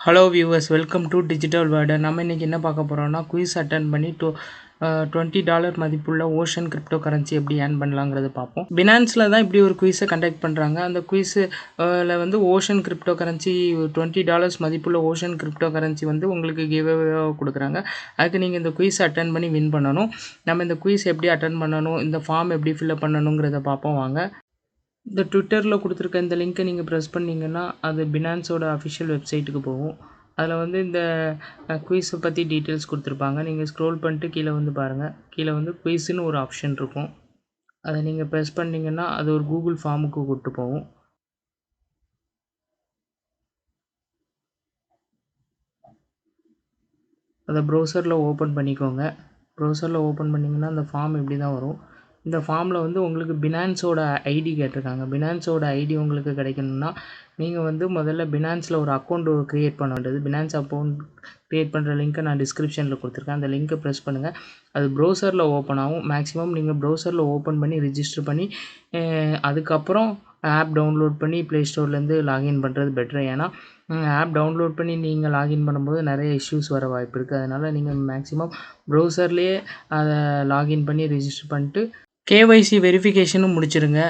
Hello viewers, welcome to digital world. நம்ம இன்றைக்கி என்ன பார்க்க போகிறோம்னா, குயிஸ் அட்டன் பண்ணி $20 மதிப்புள்ள ஓஷன் கிரிப்டோ கரன்சி எப்படி ஏர்ன் பண்ணலாங்கிறது பார்ப்போம். பினான்ஸில் தான் இப்படி ஒரு குயிஸை கண்டக்ட் பண்ணுறாங்க. அந்த குயிஸில் வந்து ஓஷன் கிரிப்டோ கரன்சி $20 மதிப்புள்ள ஓஷன் கிரிப்டோ கரன்சி வந்து உங்களுக்கு கிவ்அவேவாக கொடுக்குறாங்க. அதுக்கு நீங்கள் இந்த குயிஸை அட்டன் பண்ணி வின் பண்ணணும். நம்ம இந்த குயிஸ் எப்படி அட்டன் பண்ணணும், இந்த ஃபார்ம் எப்படி ஃபில்அப் பண்ணணுங்கிறத பார்ப்போம் வாங்க. இந்த ட்விட்டரில் கொடுத்துருக்க இந்த லிங்க்கை நீங்கள் ப்ரெஸ் பண்ணிங்கன்னா அது பினான்ஸோட அஃபிஷியல் வெப்சைட்டுக்கு போகும். அதில் வந்து இந்த குயிஸை பற்றி டீட்டெயில்ஸ் கொடுத்துருப்பாங்க. நீங்கள் ஸ்க்ரோல் பண்ணிட்டு கீழே வந்து பாருங்கள். கீழே வந்து குயிஸ்ன்னு ஒரு ஆப்ஷன் இருக்கும். அதை நீங்கள் ப்ரெஸ் பண்ணிங்கன்னா அது ஒரு கூகுள் ஃபார்முக்கு கூப்பிட்டு போகும். அதை ப்ரௌசரில் ஓப்பன் பண்ணிக்கோங்க. ப்ரௌசரில் ஓப்பன் பண்ணிங்கன்னா அந்த ஃபார்ம் இப்படி தான் வரும். இந்த ஃபார்மில் வந்து உங்களுக்கு பினான்ஸோட ஐடி கேட்டிருக்காங்க. பினான்ஸோட ஐடி உங்களுக்கு கிடைக்கணும்னா நீங்கள் வந்து முதல்ல பினான்ஸில் ஒரு அக்கௌண்ட் க்ரியேட் பண்ண வேண்டியது. பினான்ஸ் அக்கௌண்ட் க்ரியேட் பண்ணுற லிங்க்கை நான் டிஸ்கிரிப்ஷனில் கொடுத்துருக்கேன். அந்த லிங்க்கை ப்ரெஸ் பண்ணுங்கள். அது ப்ரௌசரில் ஓப்பன் ஆகும். மேக்ஸிமம் நீங்கள் ப்ரௌசரில் ஓப்பன் பண்ணி ரிஜிஸ்டர் பண்ணி அதுக்கப்புறம் ஆப் டவுன்லோட் பண்ணி ப்ளே ஸ்டோர்லேருந்து லாகின் பண்ணுறது பெட்ரு. ஏன்னா ஆப் டவுன்லோட் பண்ணி நீங்கள் லாகின் பண்ணும்போது நிறைய இஷ்யூஸ் வர வாய்ப்பு இருக்குது. அதனால் நீங்கள் மேக்ஸிமம் ப்ரௌசர்லேயே அதை லாகின் பண்ணி ரிஜிஸ்டர் பண்ணிட்டு கேஒய்சி வெரிஃபிகேஷனும் முடிச்சிருங்க.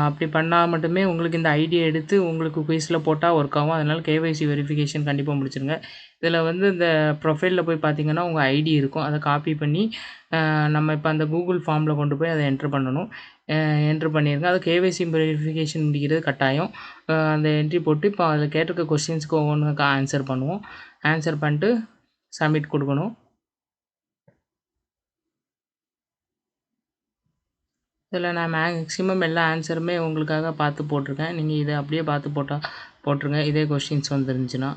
அப்படி பண்ணால் மட்டுமே உங்களுக்கு இந்த ஐடியை எடுத்து உங்களுக்கு குயிஸில் போட்டால் ஒர்க் ஆகும். அதனால் கேஒய்சி வெரிஃபிகேஷன் கண்டிப்பாக முடிச்சிருங்க. இதில் வந்து இந்த ப்ரொஃபைலில் போய் பார்த்தீங்கன்னா உங்கள் ஐடி இருக்கும். அதை காப்பி பண்ணி நம்ம இப்போ அந்த கூகுள் ஃபார்மில் கொண்டு போய் அதை என்ட்ரு பண்ணணும். என்ட்ரு பண்ணிடுங்க. அது கேஒய்சி வெரிஃபிகேஷன் முடிக்கிறது கட்டாயம். அந்த என்ட்ரி போட்டு இப்போ அதில் கேட்டிருக்க கொஸ்டின்ஸ்க்கு ஒவ்வொன்றுக்கு ஆன்சர் பண்ணுவோம். ஆன்சர் பண்ணிட்டு சப்மிட் கொடுக்கணும். இதில் நான் மேக்ஸிமம் எல்லா ஆன்சருமே உங்களுக்காக பார்த்து போட்டிருக்கேன். நீங்கள் இதை அப்படியே பார்த்து போட்டுருங்க. இதே கொஸ்டின்ஸ் வந்துருந்துச்சுன்னா.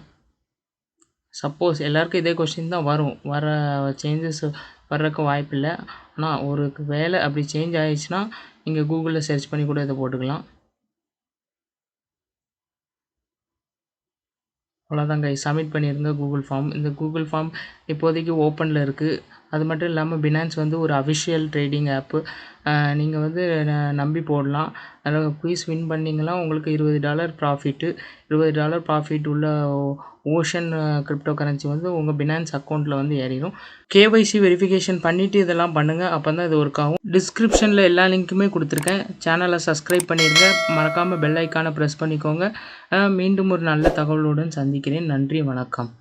சப்போஸ் எல்லாருக்கும் இதே கொஸ்டின் தான் வரும். வர சேஞ்சஸ் வர்றதுக்கு வாய்ப்பு இல்லை. ஆனால் ஒரு வேளை அப்படி சேஞ்ச் ஆகிடுச்சுன்னா நீங்கள் கூகுளில் சர்ச் பண்ணி கூட இதை போட்டுக்கலாம். அவ்வளோதாங்க. சப்மிட் பண்ணிடுங்க கூகுள் ஃபார்ம். இந்த கூகுள் ஃபார்ம் இப்போதைக்கு ஓப்பனில் இருக்குது. அது மட்டும் இல்லாமல் பினான்ஸ் வந்து ஒரு அஃபிஷியல் ட்ரேடிங் ஆப்பு. நீங்கள் வந்து நம்பி போடலாம். அதில் குயிஸ் வின் பண்ணிங்கன்னா உங்களுக்கு $20 ப்ராஃபிட்டு. $20 ப்ராஃபிட் உள்ள ஓஷன் கிரிப்டோ கரன்சி வந்து உங்கள் பினான்ஸ் அக்கௌண்ட்டில் வந்து ஏறிடும். கேஒய்சி வெரிஃபிகேஷன் பண்ணிவிட்டு இதெல்லாம் பண்ணுங்கள். அப்போ தான் இது ஒர்க் ஆகும். டிஸ்கிரிப்ஷனில் எல்லா லிங்க்குமே கொடுத்துருக்கேன். சேனலை சப்ஸ்கிரைப் பண்ணிடுங்க. மறக்காமல் பெல் ஐக்கானை ப்ரெஸ் பண்ணிக்கோங்க. மீண்டும் ஒரு நல்ல தகவலுடன் சந்திக்கிறேன். நன்றி, வணக்கம்.